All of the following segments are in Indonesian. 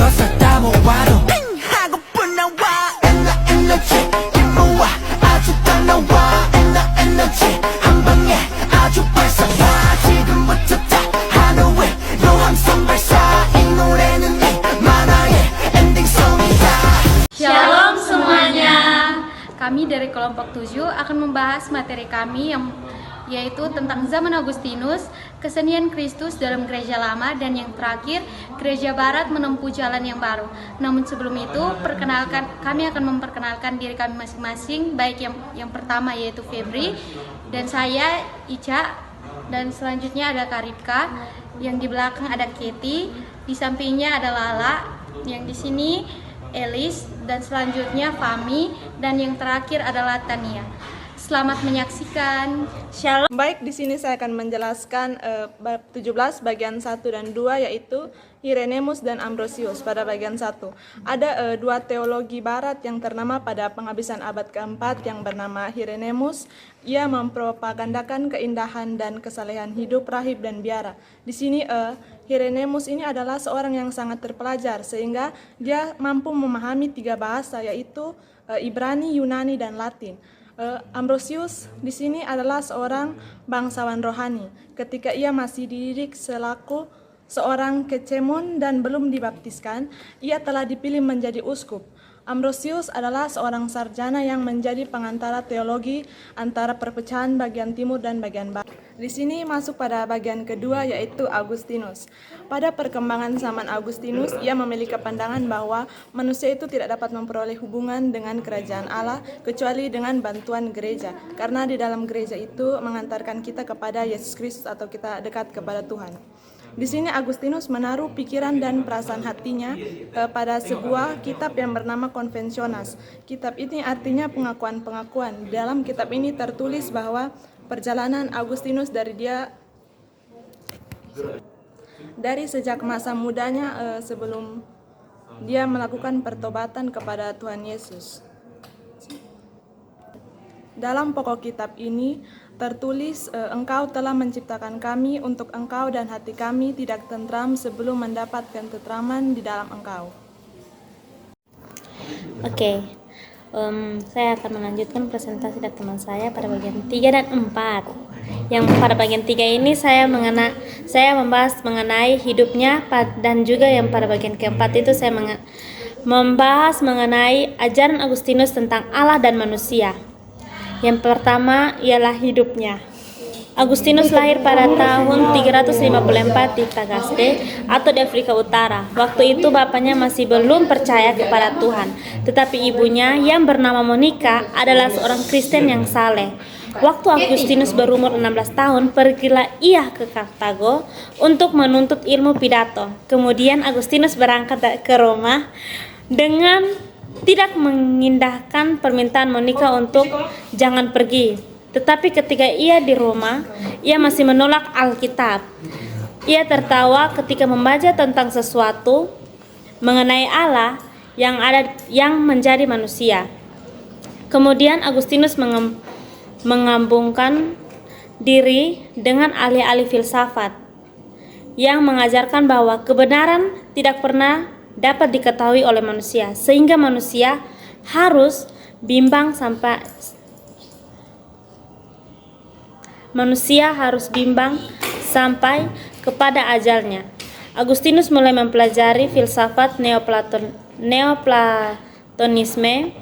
것을 다 모아도 하고픈 나와 에너지 모아 아주 더 나와 에너지 한 방에 아주 발사와 지금부터 다 하루에 로함성 발사 이 노래는 이 만화의 엔딩송이다. Shalom semuanya. Kami dari kelompok 7 akan membahas materi kami yang yaitu tentang zaman Agustinus, kesenian Kristus dalam gereja lama, dan yang terakhir gereja barat menempuh jalan yang baru. Namun sebelum itu, kami akan memperkenalkan diri kami masing-masing, baik yang pertama yaitu Febri dan saya Ica, dan selanjutnya ada Karipka, yang di belakang ada Katie, di sampingnya ada Lala, yang di sini Elis, dan selanjutnya Fami, dan yang terakhir adalah Tania. Selamat menyaksikan. Shalom. Baik, di sini saya akan menjelaskan bab 17 bagian 1 dan 2, yaitu Irenaeus dan Ambrosius. Pada bagian 1 ada dua teologi barat yang ternama pada penghabisan abad keempat yang bernama Irenaeus. Ia mempropagandakan keindahan dan kesalehan hidup rahib dan biara. Di sini Irenaeus ini adalah seorang yang sangat terpelajar sehingga dia mampu memahami 3 bahasa, yaitu Ibrani, Yunani, dan Latin. Ambrosius di sini adalah seorang bangsawan rohani. Ketika ia masih dididik selaku seorang kecemon dan belum dibaptiskan, ia telah dipilih menjadi uskup. Ambrosius adalah seorang sarjana yang menjadi pengantara teologi antara perpecahan bagian timur dan bagian barat. Di sini masuk pada bagian kedua, yaitu Agustinus. Pada perkembangan zaman Agustinus, ia memiliki pandangan bahwa manusia itu tidak dapat memperoleh hubungan dengan kerajaan Allah kecuali dengan bantuan gereja, karena di dalam gereja itu mengantarkan kita kepada Yesus Kristus atau kita dekat kepada Tuhan. Di sini Agustinus menaruh pikiran dan perasaan hatinya pada sebuah kitab yang bernama Confessiones. Kitab ini artinya pengakuan-pengakuan. Dalam kitab ini tertulis bahwa perjalanan Agustinus dari sejak masa mudanya sebelum dia melakukan pertobatan kepada Tuhan Yesus. Dalam pokok kitab ini tertulis, engkau telah menciptakan kami untuk engkau dan hati kami tidak tentram sebelum mendapatkan ketentraman di dalam engkau. Oke, saya akan melanjutkan presentasi dari teman saya pada bagian 3 dan 4. Yang pada bagian 3 ini saya membahas mengenai hidupnya, dan juga yang pada bagian keempat itu saya membahas mengenai ajaran Agustinus tentang Allah dan manusia. Yang pertama ialah hidupnya. Agustinus lahir pada tahun 354 di Tagaste atau di Afrika Utara. Waktu itu bapaknya masih belum percaya kepada Tuhan, tetapi ibunya yang bernama Monica adalah seorang Kristen yang saleh. Waktu Agustinus berumur 16 tahun, pergilah ia ke Kartago untuk menuntut ilmu pidato. Kemudian Agustinus berangkat ke Roma dengan tidak mengindahkan permintaan Monica untuk jangan pergi. Tetapi ketika ia di Roma, ia masih menolak Alkitab. Ia tertawa ketika membaca tentang sesuatu mengenai Allah yang menjadi manusia. Kemudian Agustinus mengambungkan diri dengan ahli-ahli filsafat yang mengajarkan bahwa kebenaran tidak pernah dapat diketahui oleh manusia, sehingga manusia harus bimbang sampai kepada ajalnya. Agustinus mulai mempelajari filsafat Neoplatonisme.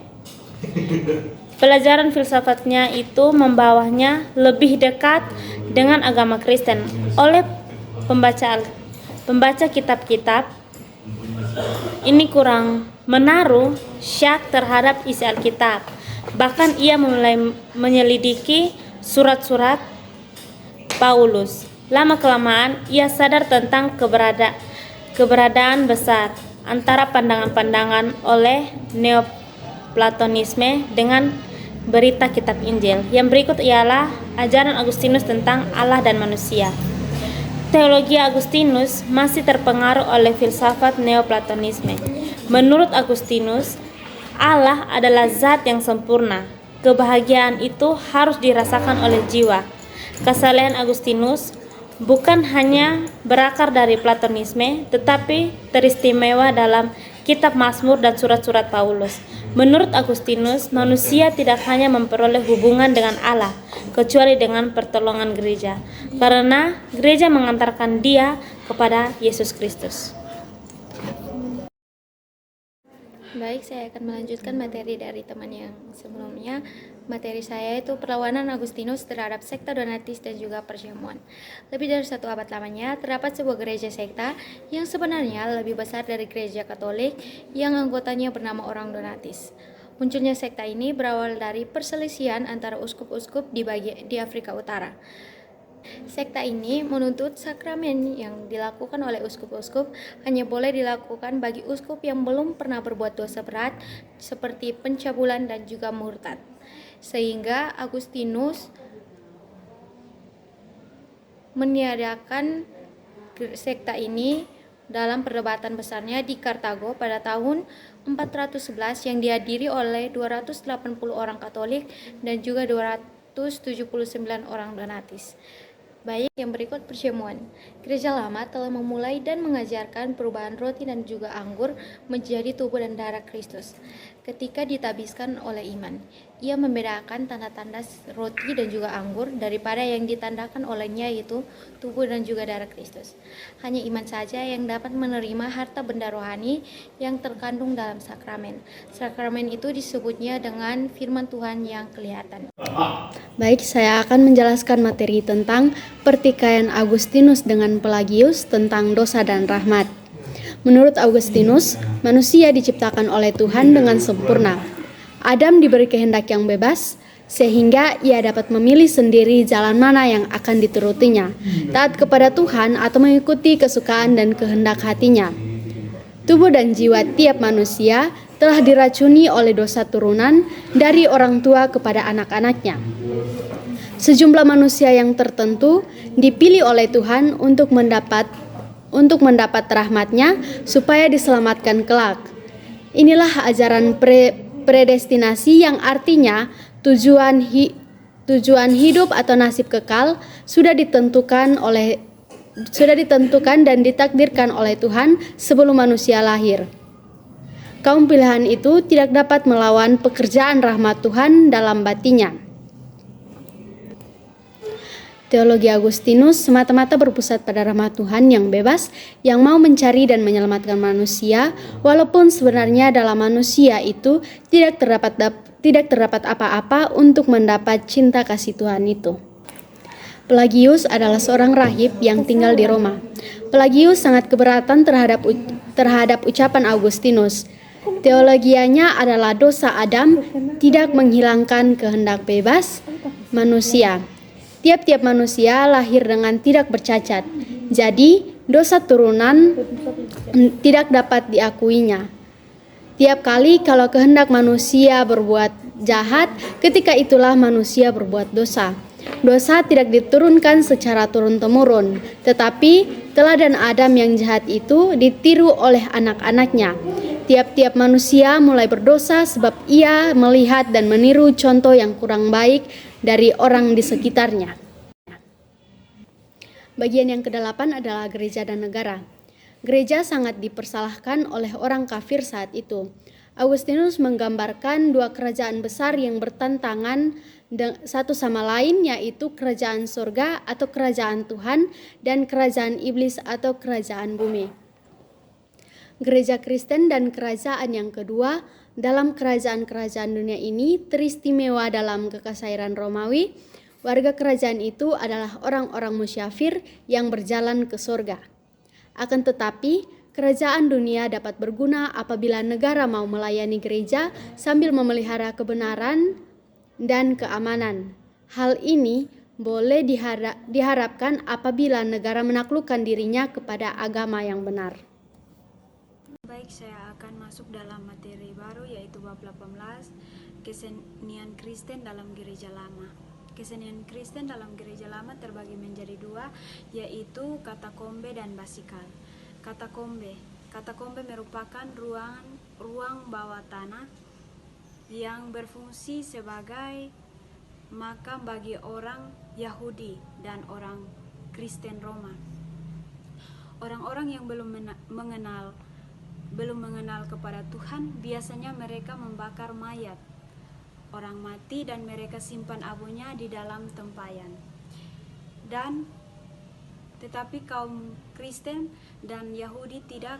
Pelajaran filsafatnya itu membawanya lebih dekat dengan agama Kristen. Oleh pembaca kitab-kitab ini kurang menaruh syak terhadap isi Alkitab. Bahkan ia mulai menyelidiki surat-surat Paulus. Lama-kelamaan ia sadar tentang keberadaan besar antara pandangan-pandangan oleh Neoplatonisme dengan berita kitab Injil. Yang berikut ialah ajaran Agustinus tentang Allah dan manusia. Teologi Agustinus masih terpengaruh oleh filsafat Neoplatonisme. Menurut Agustinus, Allah adalah zat yang sempurna. Kebahagiaan itu harus dirasakan oleh jiwa. Kesalehan Agustinus bukan hanya berakar dari Platonisme, tetapi teristimewa dalam kitab Mazmur dan surat-surat Paulus. Menurut Agustinus, manusia tidak hanya memperoleh hubungan dengan Allah, kecuali dengan pertolongan gereja, karena gereja mengantarkan dia kepada Yesus Kristus. Baik, saya akan melanjutkan materi dari teman yang sebelumnya. Materi saya itu perlawanan Agustinus terhadap sekta Donatis dan juga perjamuan. Lebih dari 1 abad lamanya, terdapat sebuah gereja sekta yang sebenarnya lebih besar dari gereja Katolik yang anggotanya bernama orang Donatis. Munculnya sekta ini berawal dari perselisihan antara uskup-uskup di Afrika Utara. Sekta ini menuntut sakramen yang dilakukan oleh uskup-uskup hanya boleh dilakukan bagi uskup yang belum pernah berbuat dosa berat seperti pencabulan dan juga murtad. Sehingga Agustinus meniadakan sekta ini dalam perdebatan besarnya di Kartago pada tahun 411 yang dihadiri oleh 280 orang Katolik dan juga 279 orang Donatis. Baik, yang berikut perjamuan. Gereja Lama telah memulai dan mengajarkan perubahan roti dan juga anggur menjadi tubuh dan darah Kristus. Ketika ditabiskan oleh iman, ia membedakan tanda-tanda roti dan juga anggur daripada yang ditandakan olehnya, yaitu tubuh dan juga darah Kristus. Hanya iman saja yang dapat menerima harta benda rohani yang terkandung dalam sakramen. Sakramen itu disebutnya dengan firman Tuhan yang kelihatan. Baik, saya akan menjelaskan materi tentang pertikaian Agustinus dengan Pelagius tentang dosa dan rahmat. Menurut Agustinus, manusia diciptakan oleh Tuhan dengan sempurna. Adam diberi kehendak yang bebas, sehingga ia dapat memilih sendiri jalan mana yang akan diturutinya, taat kepada Tuhan atau mengikuti kesukaan dan kehendak hatinya. Tubuh dan jiwa tiap manusia telah diracuni oleh dosa turunan dari orang tua kepada anak-anaknya. Sejumlah manusia yang tertentu dipilih oleh Tuhan untuk mendapat rahmat-Nya supaya diselamatkan kelak. Inilah ajaran predestinasi yang artinya tujuan hidup atau nasib kekal sudah ditentukan dan ditakdirkan oleh Tuhan sebelum manusia lahir. Kaum pilihan itu tidak dapat melawan pekerjaan rahmat Tuhan dalam batinnya. Teologi Agustinus semata-mata berpusat pada rahmat Tuhan yang bebas, yang mau mencari dan menyelamatkan manusia, walaupun sebenarnya dalam manusia itu tidak terdapat apa-apa untuk mendapat cinta kasih Tuhan itu. Pelagius adalah seorang rahib yang tinggal di Roma. Pelagius sangat keberatan terhadap ucapan Agustinus. Teologianya adalah dosa Adam tidak menghilangkan kehendak bebas manusia. Tiap-tiap manusia lahir dengan tidak bercacat, jadi dosa turunan tidak dapat diakuinya. Tiap kali kalau kehendak manusia berbuat jahat, ketika itulah manusia berbuat dosa. Dosa tidak diturunkan secara turun-temurun, tetapi teladan Adam yang jahat itu ditiru oleh anak-anaknya. Tiap-tiap manusia mulai berdosa sebab ia melihat dan meniru contoh yang kurang baik dari orang di sekitarnya. Bagian yang ke-8 adalah gereja dan negara. Gereja sangat dipersalahkan oleh orang kafir saat itu. Agustinus menggambarkan dua kerajaan besar yang bertentangan satu sama lain, yaitu kerajaan surga atau kerajaan Tuhan dan kerajaan iblis atau kerajaan bumi. Gereja Kristen dan kerajaan yang kedua dalam kerajaan-kerajaan dunia ini teristimewa dalam kekaisaran Romawi. Warga kerajaan itu adalah orang-orang musyafir yang berjalan ke surga. Akan tetapi, kerajaan dunia dapat berguna apabila negara mau melayani gereja sambil memelihara kebenaran dan keamanan. Hal ini boleh diharapkan apabila negara menaklukkan dirinya kepada agama yang benar. Baik, saya akan masuk dalam materi baru, yaitu bab 18, kesenian Kristen dalam Gereja Lama. Kesenian Kristen dalam Gereja Lama terbagi menjadi dua, yaitu katakombe dan basikal. Katakombe merupakan ruang bawah tanah yang berfungsi sebagai makam bagi orang Yahudi dan orang Kristen Roma. Orang-orang yang belum mengenal kepada Tuhan, biasanya mereka membakar mayat orang mati dan mereka simpan abunya di dalam tempayan. Tetapi kaum Kristen dan Yahudi tidak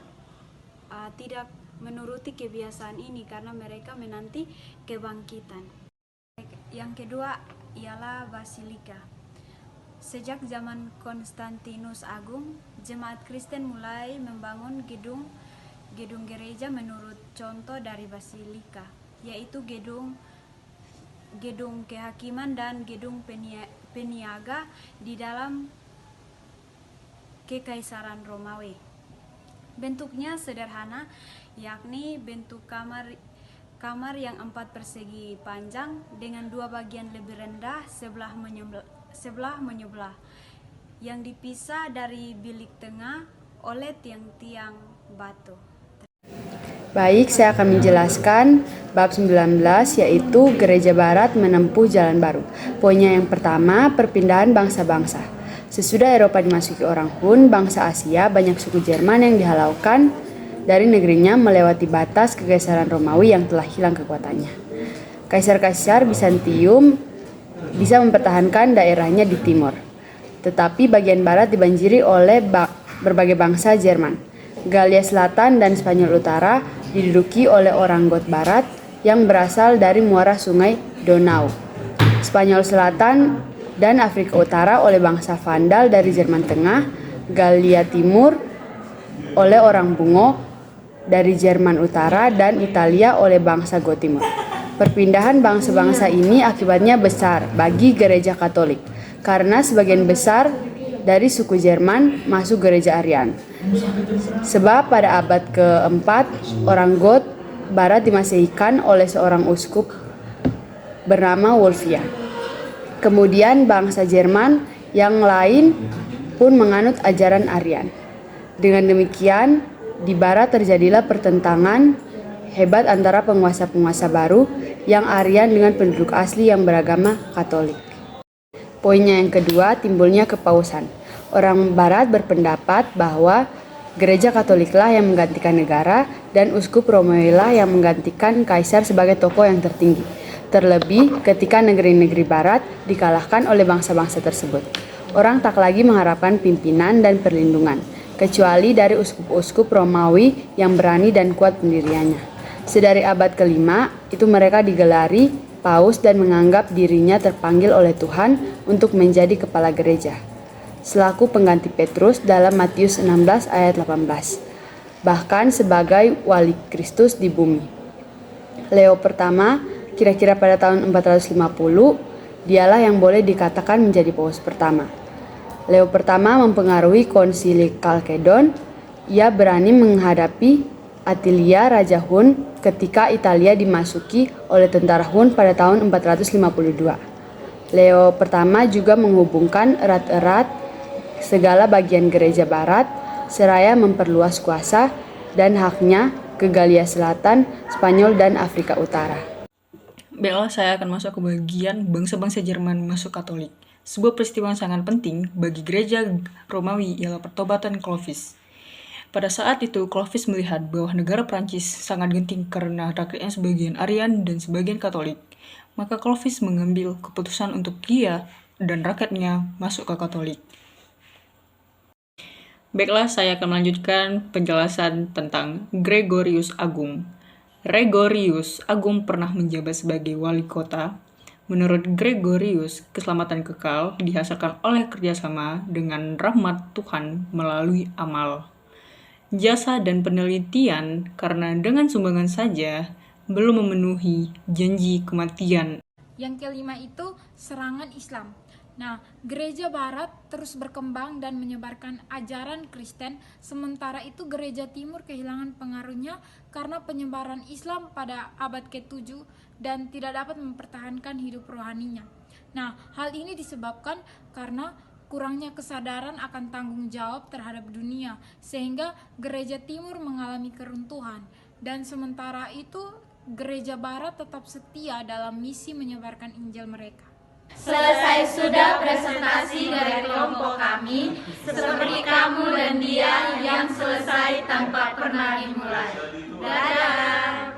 menuruti kebiasaan ini karena mereka menanti kebangkitan. Yang kedua ialah basilika. Sejak zaman Konstantinus Agung, jemaat Kristen mulai membangun gedung gereja menurut contoh dari basilika, yaitu gedung kehakiman dan gedung peniaga di dalam Kekaisaran Romawi. Bentuknya sederhana, yakni bentuk kamar yang 4 persegi panjang dengan 2 bagian lebih rendah sebelah menyebelah, yang dipisah dari bilik tengah oleh tiang-tiang batu. Baik, saya akan menjelaskan bab 19, yaitu Gereja Barat menempuh jalan baru. Poinnya yang pertama, perpindahan bangsa-bangsa. Sesudah Eropa dimasuki orang Hun, bangsa Asia, banyak suku Jerman yang dihalaukan dari negerinya melewati batas Kekaisaran Romawi yang telah hilang kekuatannya. Kaisar-kaisar Bizantium bisa mempertahankan daerahnya di timur, tetapi bagian barat dibanjiri oleh berbagai bangsa Jerman. Galia Selatan dan Spanyol Utara diduduki oleh orang Goth Barat yang berasal dari muara sungai Donau. Spanyol Selatan dan Afrika Utara oleh bangsa Vandal dari Jerman Tengah, Galia Timur oleh orang Bungo dari Jerman Utara, dan Italia oleh bangsa Goth Timur. Perpindahan bangsa-bangsa ini akibatnya besar bagi gereja Katolik, karena sebagian besar dari suku Jerman masuk gereja Arian. Sebab pada abad ke-4, orang Goth Barat dimasehikan oleh seorang uskup bernama Wolfia. Kemudian bangsa Jerman yang lain pun menganut ajaran Arian. Dengan demikian, di barat terjadilah pertentangan hebat antara penguasa-penguasa baru yang Arian dengan penduduk asli yang beragama Katolik. Poinnya yang kedua, timbulnya kepausan. Orang barat berpendapat bahwa gereja Katoliklah yang menggantikan negara dan uskup Romawilah yang menggantikan kaisar sebagai tokoh yang tertinggi. Terlebih ketika negeri-negeri barat dikalahkan oleh bangsa-bangsa tersebut. Orang tak lagi mengharapkan pimpinan dan perlindungan, kecuali dari uskup-uskup Romawi yang berani dan kuat pendiriannya. Sedari abad ke-5, itu mereka digelari paus dan menganggap dirinya terpanggil oleh Tuhan untuk menjadi kepala gereja, selaku pengganti Petrus dalam Matius 16 ayat 18, bahkan sebagai wali Kristus di bumi. Leo pertama, kira-kira pada tahun 450, dialah yang boleh dikatakan menjadi paus pertama. Leo pertama mempengaruhi konsili Kalkedon. Ia berani menghadapi Atilia Raja Hun ketika Italia dimasuki oleh tentara Hun pada tahun 452. Leo pertama juga menghubungkan erat-erat segala bagian gereja barat seraya memperluas kuasa dan haknya ke Galia Selatan, Spanyol, dan Afrika Utara. Baiklah, saya akan masuk ke bagian bangsa-bangsa Jerman masuk Katolik. Sebuah peristiwa yang sangat penting bagi gereja Romawi ialah pertobatan Clovis. Pada saat itu, Clovis melihat bahwa negara Prancis sangat genting karena rakyatnya sebagian Arian dan sebagian Katolik. Maka Clovis mengambil keputusan untuk dia dan rakyatnya masuk ke Katolik. Baiklah, saya akan melanjutkan penjelasan tentang Gregorius Agung. Gregorius Agung pernah menjabat sebagai wali kota. Menurut Gregorius, keselamatan kekal dihasilkan oleh kerjasama dengan rahmat Tuhan melalui amal, jasa, dan penelitian, karena dengan sumbangan saja belum memenuhi janji kematian. Yang kelima itu serangan Islam. Nah, gereja barat terus berkembang dan menyebarkan ajaran Kristen, sementara itu gereja timur kehilangan pengaruhnya karena penyebaran Islam pada abad ke-7 dan tidak dapat mempertahankan hidup rohaninya. Nah, hal ini disebabkan karena kurangnya kesadaran akan tanggung jawab terhadap dunia, sehingga gereja timur mengalami keruntuhan, dan sementara itu gereja barat tetap setia dalam misi menyebarkan Injil mereka. Selesai sudah presentasi dari kelompok kami, seperti kamu dan dia yang selesai tanpa pernah dimulai. Dadah!